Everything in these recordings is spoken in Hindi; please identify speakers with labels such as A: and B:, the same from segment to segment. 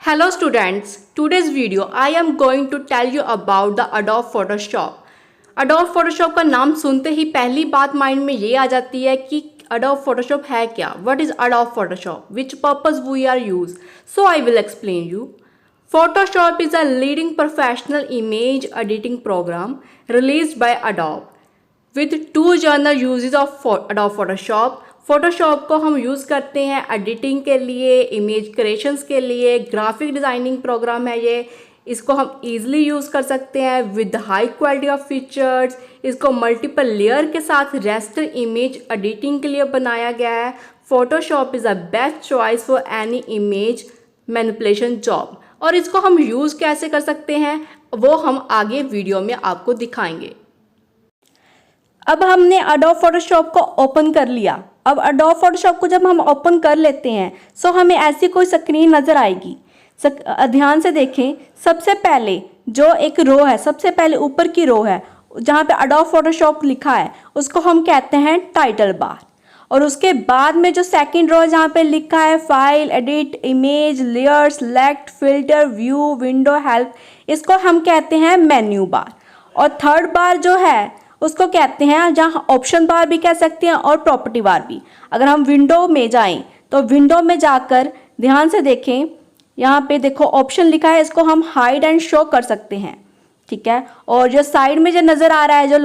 A: Hello students, today's video I am going to tell you about the Adobe Photoshop. Adobe Photoshop का नाम सुनते ही पहली बात माइंड में ये आ जाती है कि Adobe Photoshop है क्या? What is Adobe Photoshop? Which purpose we are use? So I will explain you. Photoshop is a leading professional image editing program released by Adobe. With two general uses of Adobe Photoshop. Photoshop को हम यूज़ करते हैं एडिटिंग के लिए, इमेज क्रिएशंस के लिए, ग्राफिक डिज़ाइनिंग प्रोग्राम है ये। इसको हम इजीली यूज़ कर सकते हैं with high quality of features. इसको मल्टीपल लेयर के साथ रेस्टर इमेज एडिटिंग के लिए बनाया गया है। Photoshop is a best choice for any image manipulation job. और इसको हम यूज़ कैसे कर सकते हैं वो हम आगे वीडियो में आपको दिखाएंगे। अब हमने Adobe Photoshop को ओपन कर लिया। अब Adobe Photoshop को जब हम ओपन कर लेते हैं सो हमें ऐसी कोई स्क्रीन नज़र आएगी। ध्यान से देखें, सबसे पहले जो एक रो है, सबसे पहले ऊपर की रो है जहाँ पे Adobe Photoshop लिखा है उसको हम कहते हैं टाइटल बार। और उसके बाद में जो सेकंड रो है जहाँ पे लिखा है file, edit, image, layer, select, filter, view, window, help, इसको हम कहते हैं मेन्यू बार। और थर्ड बार जो है उसको कहते हैं, जहाँ ऑप्शन बार भी कह सकते हैं और प्रॉपर्टी बार भी। अगर हम विंडो में जाएं तो विंडो में जाकर ध्यान से देखें, यहाँ पे देखो ऑप्शन लिखा है, इसको हम हाइड एंड शो कर सकते हैं, ठीक है। और जो साइड में जो नज़र आ रहा है, जो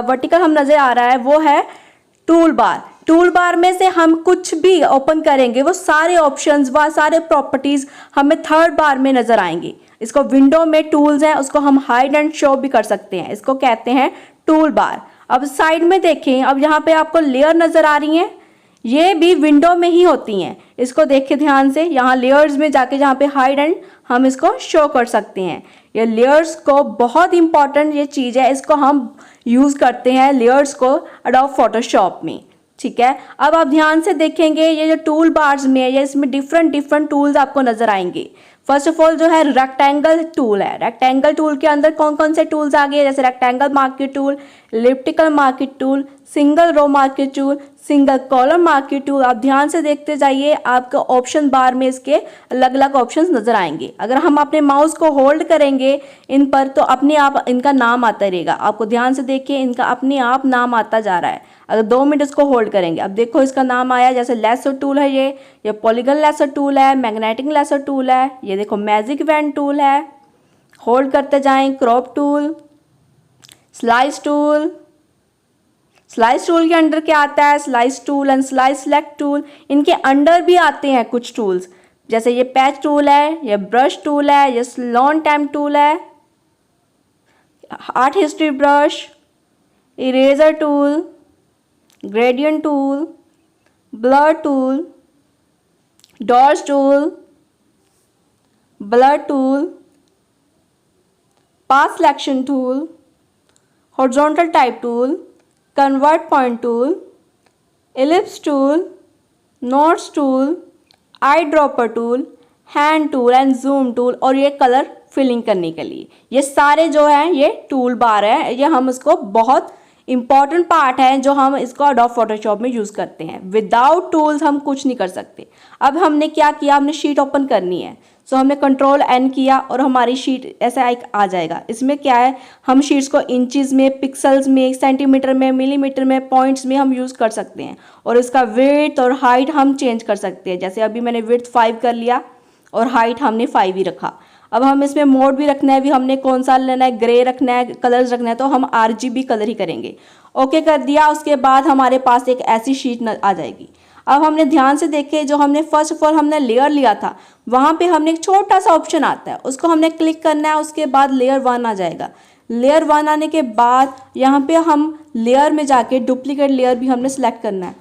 A: वर्टिकल हम नज़र आ रहा है वो है टूल बार। टूल बार में से हम कुछ भी ओपन करेंगे वो सारे ऑप्शंस व सारे प्रॉपर्टीज़ हमें थर्ड बार में नज़र आएंगे। इसको विंडो में टूल्स हैं उसको हम हाइड एंड शो भी कर सकते हैं, इसको कहते हैं टूल बार। अब साइड में देखें, अब यहाँ पे आपको लेयर नज़र आ रही हैं, ये भी विंडो में ही होती हैं। इसको देखें ध्यान से, यहाँ लेयर्स में जाके जहाँ पे हाइड एंड हम इसको शो कर सकते हैं। ये लेयर्स को बहुत इंपॉर्टेंट ये चीज़ है, इसको हम यूज़ करते हैं लेयर्स को Adobe Photoshop में, ठीक है। अब आप ध्यान से देखेंगे ये जो टूल बार्स में है, ये इसमें डिफरेंट टूल्स आपको नज़र आएंगे। फर्स्ट ऑफ ऑल जो है रेक्टेंगल टूल है। रेक्टेंगल टूल के अंदर कौन कौन से टूल्स आ गए, जैसे rectangle market tool, elliptical market tool, single row market tool, single column market tool. आप ध्यान से देखते जाइए, आपको ऑप्शन बार में इसके अलग अलग ऑप्शंस नजर आएंगे। अगर हम अपने माउस को होल्ड करेंगे इन पर तो अपने आप इनका नाम आता रहेगा। आपको ध्यान से देखिए, इनका अपने आप नाम आता जा रहा है। अगर 2 मिनट इसको होल्ड करेंगे, अब देखो इसका नाम आया, जैसे लेसर टूल है ये पॉलीगन लेसर टूल है, मैग्नेटिक लेसर टूल है, ये देखो मैजिक वैन टूल है। होल्ड करते जाएं, crop tool, slice tool. Slice tool के अंडर क्या आता है, slice tool and slice select tool. इनके अंडर भी आते हैं कुछ टूल्स, जैसे ये पैच टूल है, ये ब्रश टूल है, ये स्लोन टाइम टूल है, art history brush, eraser tool, gradient tool, blur tool, dots tool, blur tool, path selection tool, horizontal type tool, convert point tool, ellipse tool, notes tool, eye dropper tool, hand tool and zoom tool, और ये कलर फिलिंग करने के लिए। ये सारे जो हैं ये टूल बार है, ये हम इसको बहुत इंपॉर्टेंट पार्ट है जो हम इसको Adobe Photoshop में यूज़ करते हैं। विदाउट टूल्स हम कुछ नहीं कर सकते। अब हमने क्या किया, हमने शीट ओपन करनी है, सो हमने Ctrl+N किया और हमारी शीट ऐसा एक आ जाएगा। इसमें क्या है, हम शीट्स को इंचज़ में, पिक्सल्स में, सेंटीमीटर में, मिलीमीटर में, पॉइंट्स में हम यूज़ कर सकते हैं। और इसका विड्थ और हाइट हम चेंज कर सकते हैं। जैसे अभी मैंने विड्थ 5 कर लिया और हाइट हमने 5 ही रखा। अब हम इसमें मोड भी रखना है, भी हमने कौन सा लेना है, ग्रे रखना है, कलर्स रखना है, तो हम RGB कलर ही करेंगे। ओके कर दिया, उसके बाद हमारे पास एक ऐसी शीट आ जाएगी। अब हमने ध्यान से देखे, जो हमने फर्स्ट ऑफ ऑल हमने लेयर लिया था, वहाँ पे हमने एक छोटा सा ऑप्शन आता है, उसको हमने क्लिक करना है। उसके बाद लेयर 1 आ जाएगा। लेयर 1 आने के बाद यहाँ पे हम लेयर में जाके डुप्लीकेट लेयर भी हमने सेलेक्ट करना है।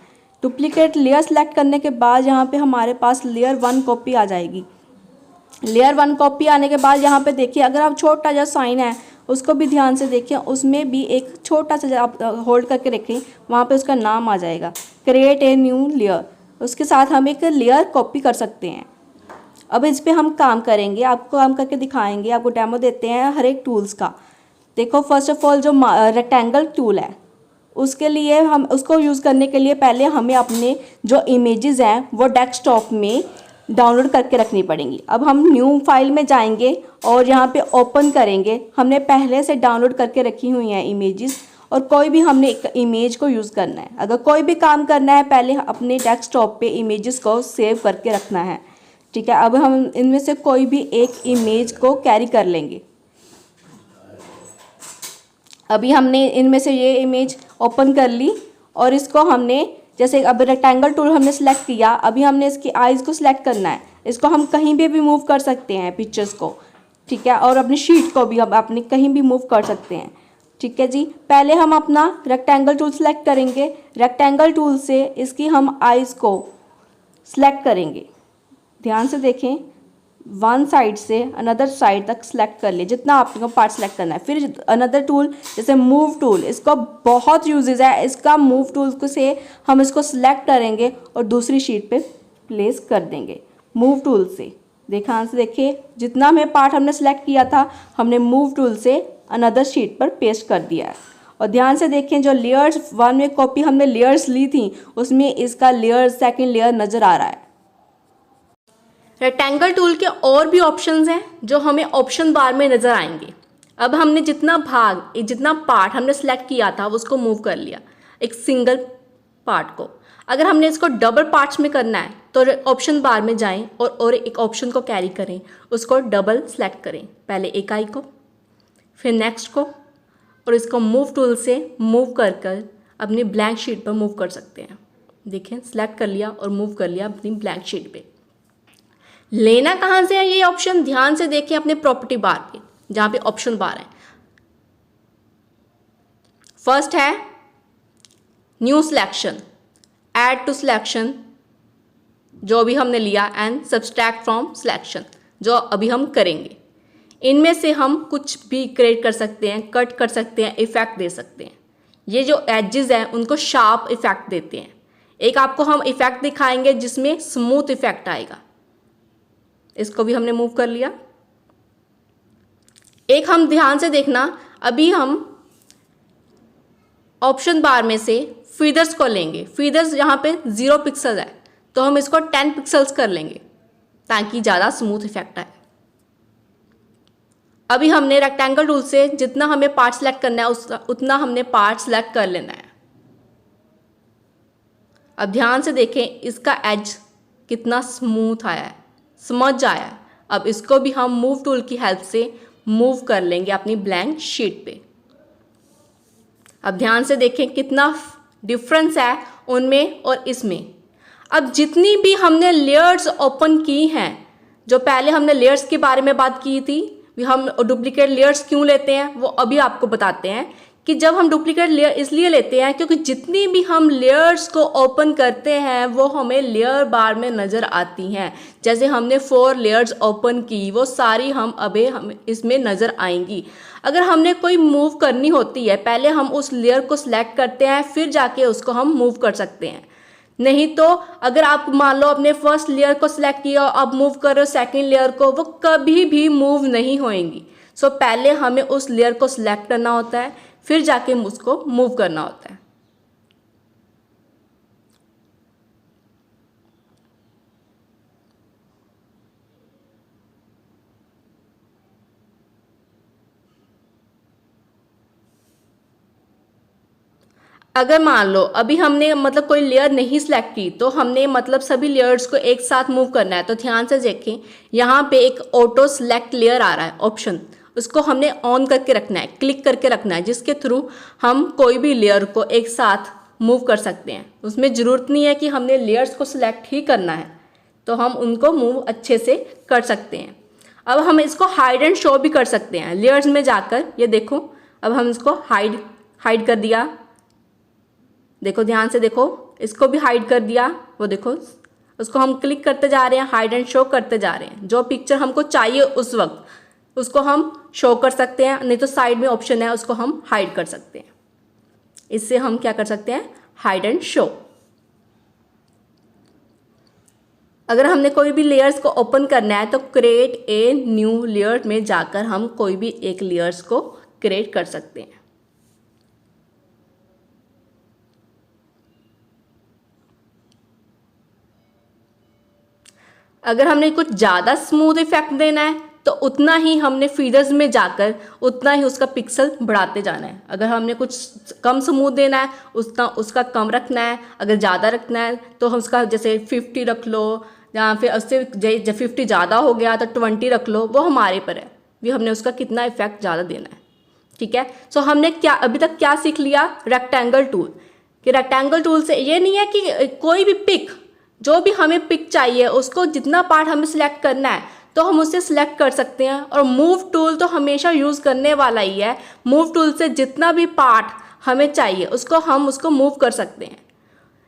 A: डुप्लीकेट लेयर सेलेक्ट करने के बाद यहाँ पे हमारे पास लेयर 1 कॉपी आ जाएगी। लेयर 1 कॉपी आने के बाद यहाँ पे देखिए, अगर आप छोटा जो साइन है उसको भी ध्यान से देखिए, उसमें भी एक छोटा सा आप होल्ड करके रखें, वहाँ पे उसका नाम आ जाएगा, क्रिएट ए न्यू लेयर। उसके साथ हम एक लेयर कॉपी कर सकते हैं। अब इस पर हम काम करेंगे, आपको काम करके दिखाएंगे, आपको डेमो देते हैं हर एक टूल्स का। देखो फर्स्ट ऑफ ऑल जो रेक्टेंगल टूल है, उसके लिए हम उसको यूज़ करने के लिए पहले हमें अपने जो इमेजेस हैं वो डेस्कटॉप में
B: डाउनलोड करके रखनी पड़ेंगी। अब हम न्यू फाइल में जाएंगे और यहाँ पे ओपन करेंगे। हमने पहले से डाउनलोड करके रखी हुई हैं इमेजेस, और कोई भी हमने एक इमेज को यूज़ करना है। अगर कोई भी काम करना है पहले अपने डेस्कटॉप पे इमेजेस को सेव करके रखना है, ठीक है। अब हम इनमें से कोई भी एक इमेज को कैरी कर लेंगे। अभी हमने इनमें से ये इमेज ओपन कर ली और इसको हमने जैसे अब रेक्टेंगल टूल हमने सेलेक्ट किया। अभी हमने इसकी आइज़ को सिलेक्ट करना है। इसको हम कहीं भी मूव कर सकते हैं पिक्चर्स को, ठीक है, और अपनी शीट को भी हम अपने कहीं भी मूव कर सकते हैं, ठीक है जी। पहले हम अपना रेक्टेंगल टूल सेलेक्ट करेंगे। रेक्टेंगल टूल से इसकी हम आइज़ को सिलेक्ट करेंगे। ध्यान से देखें, वन साइड से अनदर साइड तक सेलेक्ट कर लिए, जितना आपको पार्ट सेलेक्ट करना है। फिर अनदर टूल जैसे मूव टूल, इसका बहुत यूजेस है। इसका मूव टूल को से हम इसको सिलेक्ट करेंगे और दूसरी शीट पे प्लेस कर देंगे मूव टूल से। ध्यान से देखिए, जितना हमें पार्ट हमने सेलेक्ट किया था हमने मूव टूल से अनदर शीट पर पेस्ट कर दिया है। और ध्यान से देखें, जो लेयर्स वन में कॉपी हमने लेयर्स ली थी उसमें इसका लेयर सेकेंड लेयर नज़र आ रहा है।
A: रेक्टेंगल टूल के और भी ऑप्शंस हैं जो हमें ऑप्शन बार में नज़र आएंगे। अब हमने जितना पार्ट हमने सेलेक्ट किया था उसको मूव कर लिया, एक सिंगल पार्ट को। अगर हमने इसको डबल पार्ट्स में करना है तो ऑप्शन बार में जाएं और एक ऑप्शन को कैरी करें, उसको डबल सेलेक्ट करें, पहले एक आई को फिर नेक्स्ट को, और इसको मूव टूल से मूव कर अपनी ब्लैंक शीट पर मूव कर सकते हैं। देखें, सेलेक्ट कर लिया और मूव कर लिया अपनी ब्लैंक शीट पे। लेना कहाँ से है ये ऑप्शन? ध्यान से देखें अपने प्रॉपर्टी बार पे, जहाँ पे ऑप्शन बार है। फर्स्ट है new selection, add to selection जो भी हमने लिया, एंड सब्सट्रैक्ट फ्रॉम सिलेक्शन जो अभी हम करेंगे। इनमें से हम कुछ भी क्रिएट कर सकते हैं, कट कर सकते हैं, इफेक्ट दे सकते हैं। ये जो एजेस हैं उनको शार्प इफेक्ट देते हैं। एक आपको हम इफेक्ट दिखाएंगे जिसमें स्मूथ इफेक्ट आएगा, इसको भी हमने मूव कर लिया। एक हम ध्यान से देखना, अभी हम ऑप्शन बार में से फीदर्स को लेंगे। फीदर्स यहाँ पे 0 पिक्सल है तो हम इसको 10 पिक्सल्स कर लेंगे ताकि ज़्यादा स्मूथ इफेक्ट आए। अभी हमने रेक्टेंगल टूल से जितना हमें पार्ट सेलेक्ट करना है उतना हमने पार्ट सेलेक्ट कर लेना है। अब ध्यान से देखें, इसका एज कितना स्मूथ आया है, समझ आया है। अब इसको भी हम मूव टूल की हेल्प से मूव कर लेंगे अपनी ब्लैंक शीट पे। अब ध्यान से देखें कितना डिफरेंस है उनमें और इसमें। अब जितनी भी हमने लेयर्स ओपन की हैं, जो पहले हमने लेयर्स के बारे में बात की थी, हम डुप्लीकेट लेयर्स क्यों लेते हैं वो अभी आपको बताते हैं कि जब हम डुप्लीकेट लेयर इसलिए लेते हैं क्योंकि जितनी भी हम लेयर्स को ओपन करते हैं वो हमें लेयर बार में नज़र आती हैं। जैसे हमने 4 लेयर्स ओपन की, वो सारी हम इसमें नज़र आएंगी। अगर हमने कोई मूव करनी होती है, पहले हम उस लेयर को सिलेक्ट करते हैं फिर जाके उसको हम मूव कर सकते हैं। नहीं तो अगर आप मान लो अपने फर्स्ट लेयर को सिलेक्ट किया और अब मूव कर रहे हो सेकेंड लेयर को, वो कभी भी मूव नहीं होएंगी। सो पहले हमें उस लेयर को सिलेक्ट करना होता है फिर जाके उसको मूव करना होता है। अगर मान लो अभी हमने कोई लेयर नहीं सिलेक्ट की तो हमने सभी लेयर्स को एक साथ मूव करना है, तो ध्यान से देखें यहाँ पे एक ऑटो सिलेक्ट लेयर आ रहा है ऑप्शन, उसको हमने ऑन करके रखना है, क्लिक करके रखना है, जिसके थ्रू हम कोई भी लेयर को एक साथ मूव कर सकते हैं। उसमें ज़रूरत नहीं है कि हमने लेयर्स को सिलेक्ट ही करना है, तो हम उनको मूव अच्छे से कर सकते हैं। अब हम इसको हाइड एंड शो भी कर सकते हैं लेयर्स में जाकर। ये देखो, अब हम इसको हाइड कर दिया, देखो ध्यान से देखो, इसको भी हाइड कर दिया। वो देखो, उसको हम क्लिक करते जा रहे हैं, हाइड एंड शो करते जा रहे हैं। जो पिक्चर हमको चाहिए उस वक्त उसको हम शो कर सकते हैं, नहीं तो साइड में ऑप्शन है उसको हम हाइड कर सकते हैं। इससे हम क्या कर सकते हैं, हाइड एंड शो। अगर हमने कोई भी लेयर्स को ओपन करना है तो क्रिएट ए न्यू लेयर में जाकर हम कोई भी एक लेयर्स को क्रिएट कर सकते हैं। अगर हमने कुछ ज़्यादा स्मूथ इफेक्ट देना है तो उतना ही हमने फीडर्स में जाकर उतना ही उसका पिक्सल बढ़ाते जाना है। अगर हमने कुछ कम स्मूथ देना है उतना उसका कम रखना है, अगर ज़्यादा रखना है तो हम उसका जैसे 50 रख लो, या फिर उससे जब 50 ज़्यादा हो गया तो 20 रख लो, वो हमारे पर है भी हमने उसका कितना इफेक्ट ज़्यादा देना है। ठीक है, सो हमने क्या अभी तक क्या सीख लिया, रेक्टेंगल टूल। कि रेक्टेंगल टूल से ये नहीं है कि कोई भी पिक, जो भी हमें पिक चाहिए उसको जितना पार्ट हमें सिलेक्ट करना है तो हम उससे सिलेक्ट कर सकते हैं। और मूव टूल तो हमेशा यूज़ करने वाला ही है। मूव टूल से जितना भी पार्ट हमें चाहिए उसको मूव कर सकते हैं।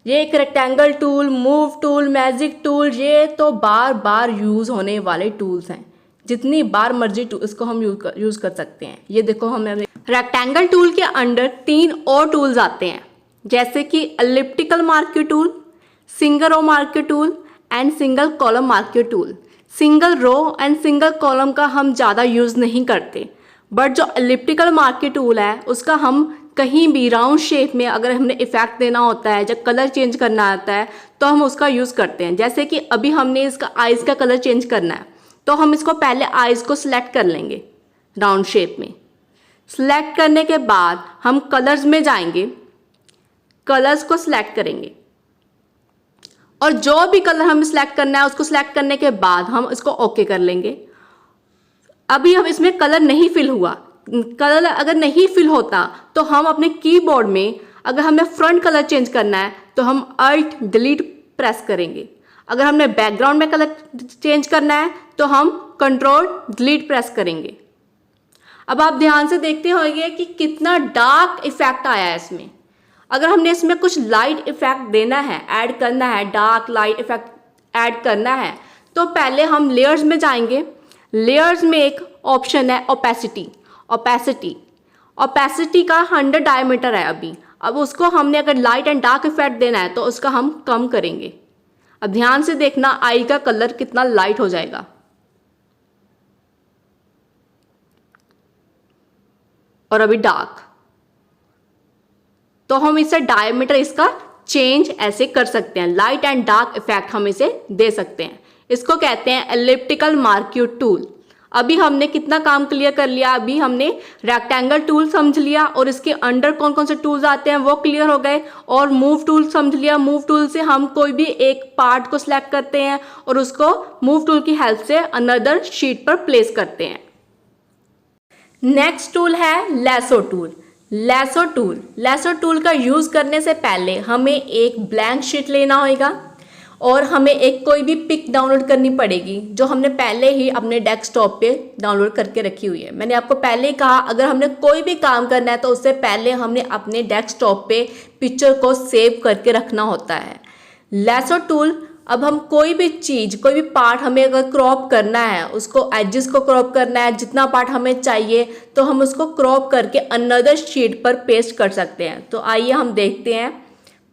A: ये एक rectangle tool, move tool, magic tool, ये तो बार बार यूज़ होने वाले टूल्स हैं। जितनी बार मर्जी इसको हम यूज़ कर सकते हैं। ये देखो हमें रेक्टेंगल टूल के अंडर 3 और टूल्स आते हैं, जैसे कि elliptical marker tool, single row marker tool and single column marker tool. Single row and single column का हम ज़्यादा यूज़ नहीं करते, बट जो एलिप्टिकल मार्कर टूल है उसका हम कहीं भी राउंड शेप में अगर हमने इफेक्ट देना होता है, जब कलर चेंज करना आता है तो हम उसका यूज़ करते हैं। जैसे कि अभी हमने इसका आइज़ का कलर चेंज करना है तो हम इसको पहले आइज़ को सिलेक्ट कर लेंगे राउंड शेप में। सिलेक्ट करने के बाद हम कलर्स में जाएंगे, कलर्स को सिलेक्ट करेंगे और जो भी कलर हमें सिलेक्ट करना है उसको सिलेक्ट करने के बाद हम इसको ओके कर लेंगे। अभी हम इसमें कलर नहीं फिल हुआ, कलर अगर नहीं फिल होता तो हम अपने कीबोर्ड में अगर हमें फ्रंट कलर चेंज करना है तो हम अल्ट डिलीट प्रेस करेंगे। अगर हमने बैकग्राउंड में कलर चेंज करना है तो हम कंट्रोल डिलीट प्रेस करेंगे। अब आप ध्यान से देखते होंगे कि कितना डार्क इफेक्ट आया है इसमें। अगर हमने इसमें कुछ लाइट इफेक्ट देना है, ऐड करना है, डार्क लाइट इफेक्ट ऐड करना है, तो पहले हम लेयर्स में जाएंगे। लेयर्स में एक ऑप्शन है ओपेसिटी। ओपेसिटी का 100 डायमीटर है अभी। अब उसको हमने अगर लाइट एंड डार्क इफेक्ट देना है तो उसका हम कम करेंगे। अब ध्यान से देखना आई का कलर कितना लाइट हो जाएगा। और अभी डार्क, तो हम इसे डायमीटर इसका चेंज ऐसे कर सकते हैं। लाइट एंड डार्क इफेक्ट हम इसे दे सकते हैं। इसको कहते हैं एलिप्टिकल मार्कर टूल। अभी हमने कितना काम क्लियर कर लिया। अभी हमने रेक्टेंगल टूल समझ लिया और इसके अंडर कौन कौन से टूल्स आते हैं वो क्लियर हो गए, और मूव टूल समझ लिया। मूव टूल से हम कोई भी एक पार्ट को सिलेक्ट करते हैं और उसको मूव टूल की हेल्प से अनदर शीट पर प्लेस करते हैं। नेक्स्ट टूल है लैसो टूल। लैसो टूल का यूज़ करने से पहले हमें एक ब्लैंक शीट लेना होगा और हमें एक कोई भी पिक डाउनलोड करनी पड़ेगी जो हमने पहले ही अपने डेस्कटॉप पे डाउनलोड करके रखी हुई है। मैंने आपको पहले ही कहा अगर हमने कोई भी काम करना है तो उससे पहले हमने अपने डेस्कटॉप पे पिक्चर को सेव करके रखना होता है। लैसो टूल, अब हम कोई भी चीज़, कोई भी पार्ट हमें अगर क्रॉप करना है, उसको एजेस को क्रॉप करना है, जितना पार्ट हमें चाहिए तो हम उसको क्रॉप करके अनदर शीट पर पेस्ट कर सकते हैं। तो आइए हम देखते हैं।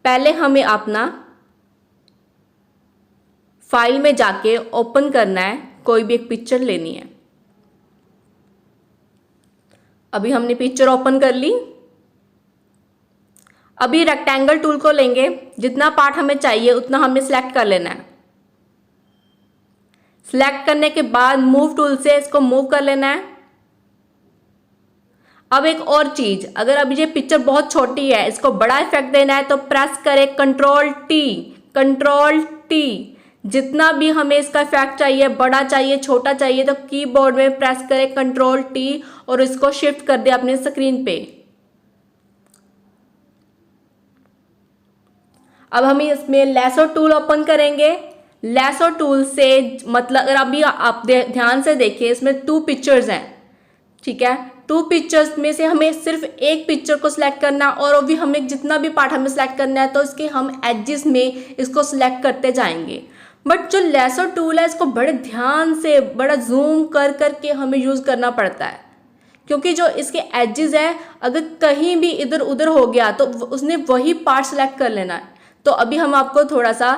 A: पहले हमें अपना फाइल में जाके ओपन करना है, कोई भी एक पिक्चर लेनी है। अभी हमने पिक्चर ओपन कर ली। अभी रेक्टेंगल टूल को लेंगे, जितना पार्ट हमें चाहिए उतना हमने सिलेक्ट कर लेना है। सिलेक्ट करने के बाद मूव टूल से इसको मूव कर लेना है। अब एक और चीज, अगर अभी ये पिक्चर बहुत छोटी है, इसको बड़ा इफेक्ट देना है तो प्रेस करें कंट्रोल टी। जितना भी हमें इसका इफेक्ट चाहिए, बड़ा चाहिए, छोटा चाहिए, तो कीबोर्ड में प्रेस करें कंट्रोल टी और इसको शिफ्ट कर दे अपने स्क्रीन पे। अब हम इसमें लैसो टूल ओपन करेंगे। लैसो टूल से मतलब अगर अभी आप ध्यान से देखिए, इसमें 2 पिक्चर्स हैं, ठीक है। 2 पिक्चर्स में से हमें सिर्फ एक पिक्चर को सिलेक्ट करना और अभी हमें जितना भी पार्ट हमें सिलेक्ट करना है तो इसके हम एजेस में इसको सिलेक्ट करते जाएंगे। बट जो लैसो टूल है इसको बड़े ध्यान से, बड़ा जूम कर करके हमें यूज़ करना पड़ता है, क्योंकि जो इसके एजेस हैं अगर कहीं भी इधर उधर हो गया तो उसने वही पार्ट सेलेक्ट कर लेना है। तो अभी हम आपको थोड़ा सा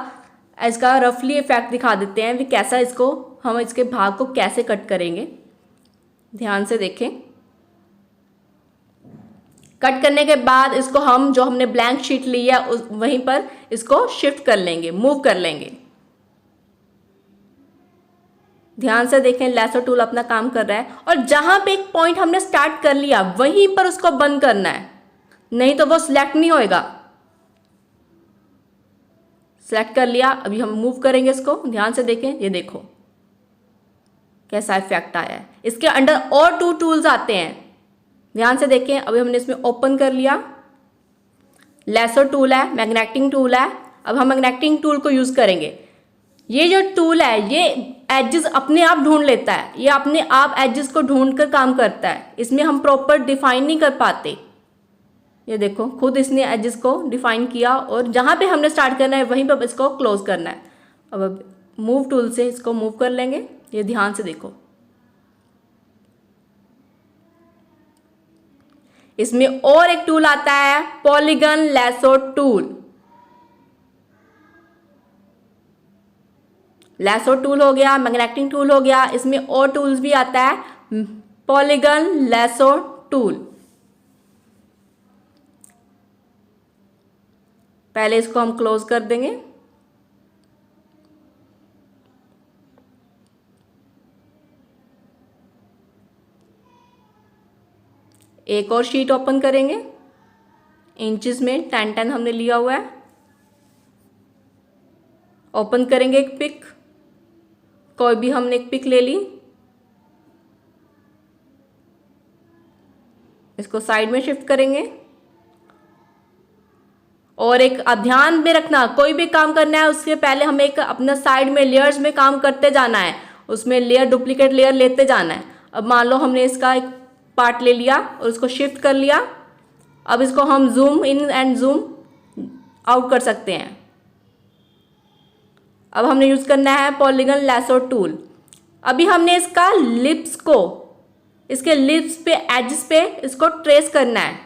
A: इसका रफली इफेक्ट दिखा देते हैं कि कैसा इसको हम इसके भाग को कैसे कट करेंगे। ध्यान से देखें। कट करने के बाद इसको हम जो हमने ब्लैंक शीट ली है वहीं पर इसको शिफ्ट कर लेंगे, मूव कर लेंगे। ध्यान से देखें, लेसर टूल अपना काम कर रहा है और जहां पे एक पॉइंट हमने स्टार्ट कर लिया वहीं पर उसको बंद करना है, नहीं तो वो सिलेक्ट नहीं होएगा। सेलेक्ट कर लिया, अभी हम मूव करेंगे इसको। ध्यान से देखें, ये देखो कैसा इफेक्ट आया है। इसके अंडर और 2 टूल्स आते हैं, ध्यान से देखें। अभी हमने इसमें ओपन कर लिया, लेसर टूल है, मैग्नेटिक टूल है। अब हम मैग्नेटिक टूल को यूज करेंगे। ये जो टूल है ये एजेस अपने आप ढूंढ लेता है, ये अपने आप एजेस को ढूंढ कर काम करता है। इसमें हम प्रॉपर डिफाइन नहीं कर पाते। ये देखो खुद इसने एजेस को डिफाइन किया और जहां पे हमने स्टार्ट करना है वहीं पर इसको क्लोज करना है। अब मूव टूल से इसको मूव कर लेंगे। ये ध्यान से देखो, इसमें और एक टूल आता है polygon lasso tool. Lasso tool हो गया, मैग्नेटिक टूल हो गया, इसमें और टूल्स भी आता है पॉलीगन लैसो टूल। पहले इसको हम क्लोज कर देंगे। एक और शीट ओपन करेंगे, इंचेस में 10-10 हमने लिया हुआ है। ओपन करेंगे एक पिक, कोई भी हमने एक पिक ले ली, इसको साइड में शिफ्ट करेंगे। और एक ध्यान में रखना, कोई भी काम करना है उसके पहले हमें एक अपना साइड में लेयर्स में काम करते जाना है, उसमें लेयर डुप्लीकेट लेयर लेते जाना है। अब मान लो हमने इसका एक पार्ट ले लिया और उसको शिफ्ट कर लिया। अब इसको हम zoom in and zoom out कर सकते हैं। अब हमने यूज करना है पॉलीगन लैसो टूल। अभी हमने इसका लिप्स को, इसके लिप्स पे एजेस पे इसको ट्रेस करना है।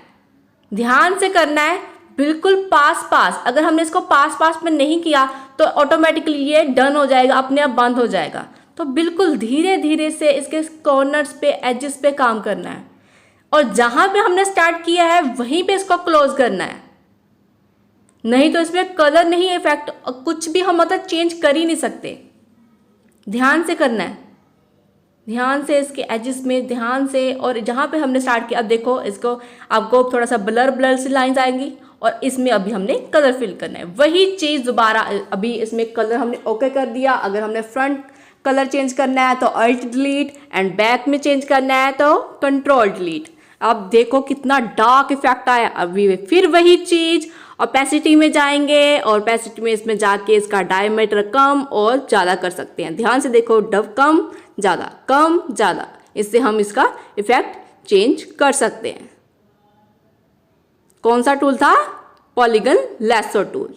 A: ध्यान से करना है, बिल्कुल पास पास। अगर हमने इसको पास पास में नहीं किया तो ऑटोमेटिकली ये डन हो जाएगा, अपने आप बंद हो जाएगा। तो बिल्कुल धीरे धीरे से इसके कॉर्नर्स पे एजेस पे काम करना है और जहां पे हमने स्टार्ट किया है वहीं पे इसको क्लोज करना है, नहीं तो इसमें कलर नहीं इफेक्ट, कुछ भी हम मतलब चेंज कर ही नहीं सकते। ध्यान से करना है, ध्यान से इसके एजेस में ध्यान से। और जहां पे हमने स्टार्ट किया, अब देखो इसको आपको थोड़ा सा ब्लर ब्लर सी लाइंस आएंगी और इसमें अभी हमने कलर फिल करना है। वही चीज़ दोबारा, अभी इसमें कलर हमने ओके कर दिया। अगर हमने फ्रंट कलर चेंज करना है तो अल्ट डिलीट, एंड बैक में चेंज करना है तो कंट्रोल डिलीट। अब देखो कितना डार्क इफेक्ट आया। अभी फिर वही चीज़ ओपेसिटी में जाएंगे और ओपेसिटी में इसमें जाके इसका डायमीटर कम और ज़्यादा कर सकते हैं। ध्यान से देखो, डब कम ज़्यादा, इससे हम इसका इफेक्ट चेंज कर सकते हैं। कौन सा टूल था? Polygon lasso tool.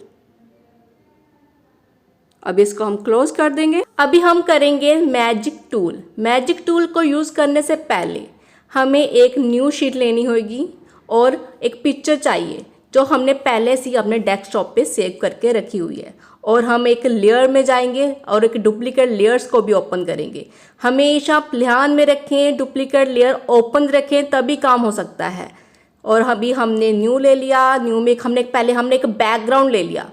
A: अब इसको हम क्लोज कर देंगे। अभी हम करेंगे मैजिक टूल। मैजिक टूल को यूज़ करने से पहले हमें एक न्यू शीट लेनी होगी और एक पिक्चर चाहिए जो हमने पहले से ही अपने डेस्कटॉप पे सेव करके रखी हुई है। और हम एक लेयर में जाएंगे और एक डुप्लीकेट लेयर्स को भी ओपन करेंगे। हमेशा ध्यान में रखें, डुप्लीकेट लेयर ओपन रखें तभी काम हो सकता है। और अभी हमने न्यू ले लिया, न्यू में हमने एक बैकग्राउंड ले लिया।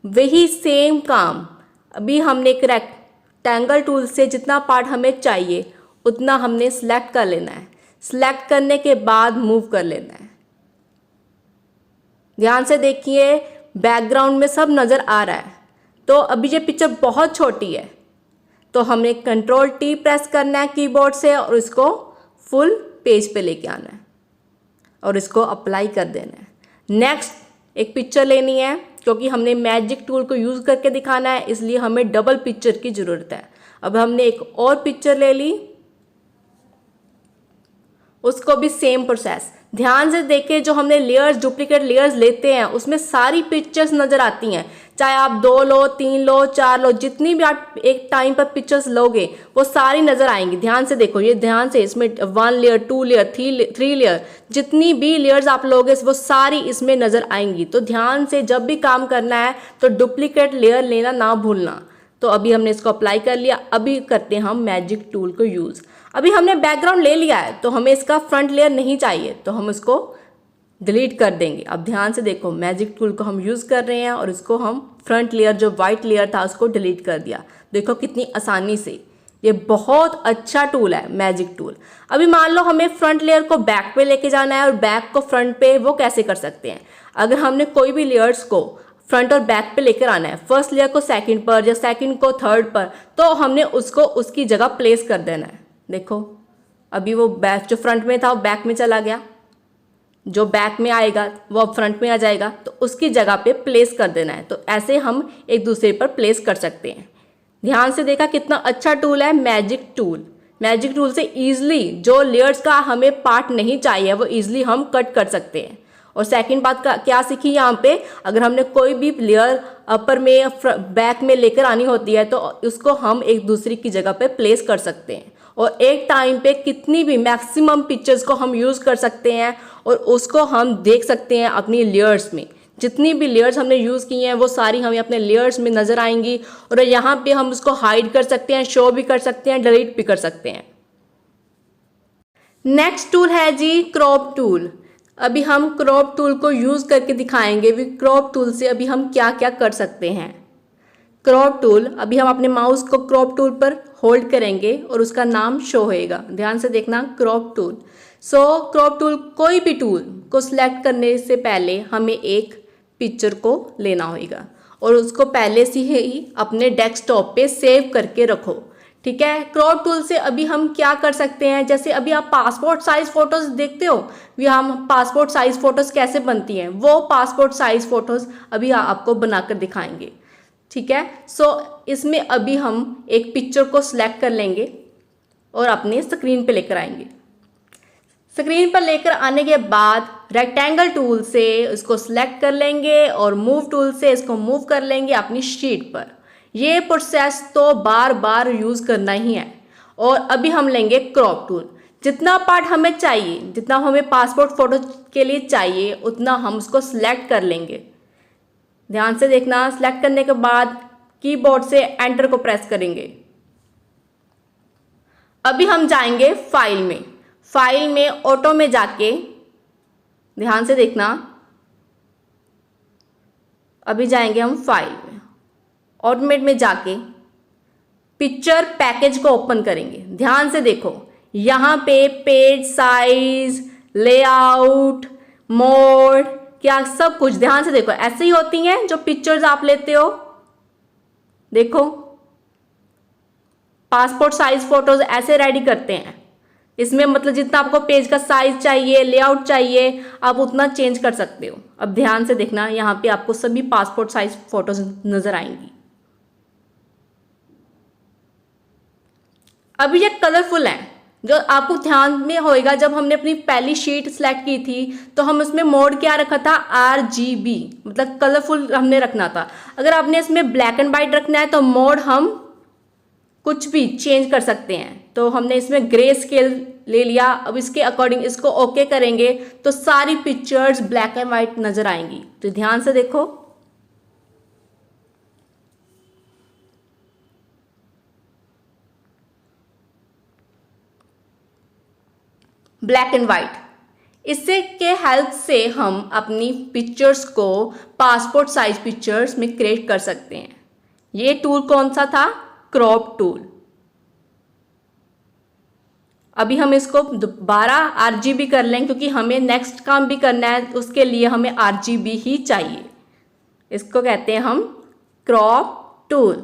A: वही सेम काम अभी हमने एक रेक्टेंगल टूल से जितना पार्ट हमें चाहिए उतना हमने सिलेक्ट कर लेना है। सिलेक्ट करने के बाद मूव कर लेना है। ध्यान से देखिए, बैकग्राउंड में सब नज़र आ रहा है। तो अभी ये पिक्चर बहुत छोटी है तो हमने कंट्रोल टी प्रेस करना है कीबोर्ड से और इसको फुल पेज पे लेके आना है और इसको अप्लाई कर देना है। नेक्स्ट एक पिक्चर लेनी है, क्योंकि हमने मैजिक टूल को यूज़ करके दिखाना है इसलिए हमें डबल पिक्चर की ज़रूरत है। अब हमने एक और पिक्चर ले ली, उसको भी सेम प्रोसेस। ध्यान से देखें, जो हमने लेयर्स डुप्लीकेट लेयर्स लेते हैं उसमें सारी पिक्चर्स नज़र आती हैं। चाहे आप 2 लो, 3 लो, 4 लो, जितनी भी आप एक टाइम पर पिक्चर्स लोगे वो सारी नज़र आएंगी। ध्यान से देखो, ये ध्यान से, इसमें 1 लेयर, 2 लेयर, 3 लेयर, जितनी भी लेयर्स आप लोगे वो सारी इसमें नज़र आएंगी। तो ध्यान से जब भी काम करना है तो डुप्लीकेट लेयर लेना ना भूलना। तो अभी हमने इसको अप्लाई कर लिया। अभी करते हैं हम मैजिक टूल को यूज़। अभी हमने बैकग्राउंड ले लिया है तो हमें इसका फ्रंट लेयर नहीं चाहिए तो हम इसको डिलीट कर देंगे। अब ध्यान से देखो, मैजिक टूल को हम यूज़ कर रहे हैं और इसको हम फ्रंट लेयर जो वाइट लेयर था उसको डिलीट कर दिया। देखो कितनी आसानी से ये बहुत अच्छा टूल है मैजिक टूल। अभी मान लो हमें फ्रंट लेयर को बैक पे लेके जाना है और बैक को फ्रंट पे, वो कैसे कर सकते हैं? अगर हमने कोई भी लेयर्स को फ्रंट और बैक पे लेकर आना है, फर्स्ट लेयर को सेकंड पर या सेकंड को थर्ड पर, तो हमने उसको उसकी जगह प्लेस कर देना है। देखो अभी वो बैक जो फ्रंट में था वो बैक में चला गया, जो बैक में आएगा वो अब फ्रंट में आ जाएगा, तो उसकी जगह पे प्लेस कर देना है। तो ऐसे हम एक दूसरे पर प्लेस कर सकते हैं। ध्यान से देखा कितना अच्छा टूल है मैजिक टूल। मैजिक टूल से ईजिली जो लेयर्स का हमें पार्ट नहीं चाहिए वो ईजिली हम कट कर सकते हैं। और सेकंड बात का क्या सीखी यहाँ पे, अगर हमने कोई भी लेयर अपर में या बैक में लेकर आनी होती है तो उसको हम एक दूसरे की जगह पे प्लेस कर सकते हैं और एक टाइम पे कितनी भी मैक्सिमम पिक्चर्स को हम यूज़ कर सकते हैं और उसको हम देख सकते हैं अपनी लेयर्स में। जितनी भी लेयर्स हमने यूज़ की हैं वो सारी हमें अपने लेयर्स में नज़र आएंगी और यहाँ पे हम उसको हाइड कर सकते हैं, शो भी कर सकते हैं, डिलीट भी कर सकते हैं। नेक्स्ट टूल है जी क्रॉप टूल। अभी हम क्रॉप टूल को यूज़ करके दिखाएंगे भी क्रॉप टूल से अभी हम क्या क्या कर सकते हैं। क्रॉप टूल, अभी हम अपने माउस को क्रॉप टूल पर होल्ड करेंगे और उसका नाम शो होएगा। ध्यान से देखना क्रॉप टूल। क्रॉप टूल, कोई भी टूल को सिलेक्ट करने से पहले हमें एक पिक्चर को लेना होगा और उसको पहले से ही अपने डेस्कटॉप पे सेव करके रखो। ठीक है। क्रॉप टूल से अभी हम क्या कर सकते हैं, जैसे अभी आप पासपोर्ट साइज फोटोज देखते हो, भी हम पासपोर्ट साइज फोटोज कैसे बनती हैं, वो पासपोर्ट साइज फोटोज अभी आपको बनाकर दिखाएंगे। ठीक है। इसमें अभी हम एक पिक्चर को सिलेक्ट कर लेंगे और अपने स्क्रीन पे लेकर आएंगे। स्क्रीन पर लेकर आने के बाद रेक्टेंगल टूल से इसको सिलेक्ट कर लेंगे और मूव टूल से इसको मूव कर लेंगे अपनी शीट पर। ये प्रोसेस तो बार बार यूज़ करना ही है। और अभी हम लेंगे क्रॉप टूल। जितना पार्ट हमें चाहिए, जितना हमें पासपोर्ट फोटो के लिए चाहिए, उतना हम उसको सिलेक्ट कर लेंगे। ध्यान से देखना, सिलेक्ट करने के बाद कीबोर्ड से एंटर को प्रेस करेंगे। अभी हम जाएंगे फाइल में। फाइल में ऑटो में जाके, ध्यान से देखना, अभी जाएंगे हम फाइल में, ऑटोमेट में जाके पिक्चर पैकेज को ओपन करेंगे। ध्यान से देखो यहाँ पे पेज साइज, लेआउट, मोड, क्या सब कुछ ध्यान से देखो ऐसे ही होती हैं जो पिक्चर्स आप लेते हो। देखो पासपोर्ट साइज फोटोज ऐसे रेडी करते हैं। इसमें मतलब जितना आपको पेज का साइज चाहिए, लेआउट चाहिए, आप उतना चेंज कर सकते हो। अब ध्यान से देखना, यहाँ पे आपको सभी पासपोर्ट साइज फोटोज नजर आएंगी। अभी ये कलरफुल है, जो आपको ध्यान में होएगा। जब हमने अपनी पहली शीट सेलेक्ट की थी तो हम उसमें मोड क्या रखा था, RGB, मतलब कलरफुल हमने रखना था। अगर आपने इसमें ब्लैक एंड वाइट रखना है तो मोड हम कुछ भी चेंज कर सकते हैं। तो हमने इसमें ग्रे स्केल ले लिया। अब इसके अकॉर्डिंग इसको ओके करेंगे तो सारी पिक्चर्स ब्लैक एंड वाइट नजर आएंगी। तो ध्यान से देखो, ब्लैक एंड वाइट। इससे के हेल्प से हम अपनी पिक्चर्स को पासपोर्ट साइज पिक्चर्स में क्रिएट कर सकते हैं। ये टूल कौन सा था, क्रॉप टूल। अभी हम इसको दोबारा RGB कर लें क्योंकि हमें नेक्स्ट काम भी करना है, उसके लिए हमें RGB ही चाहिए। इसको कहते हैं हम क्रॉप टूल।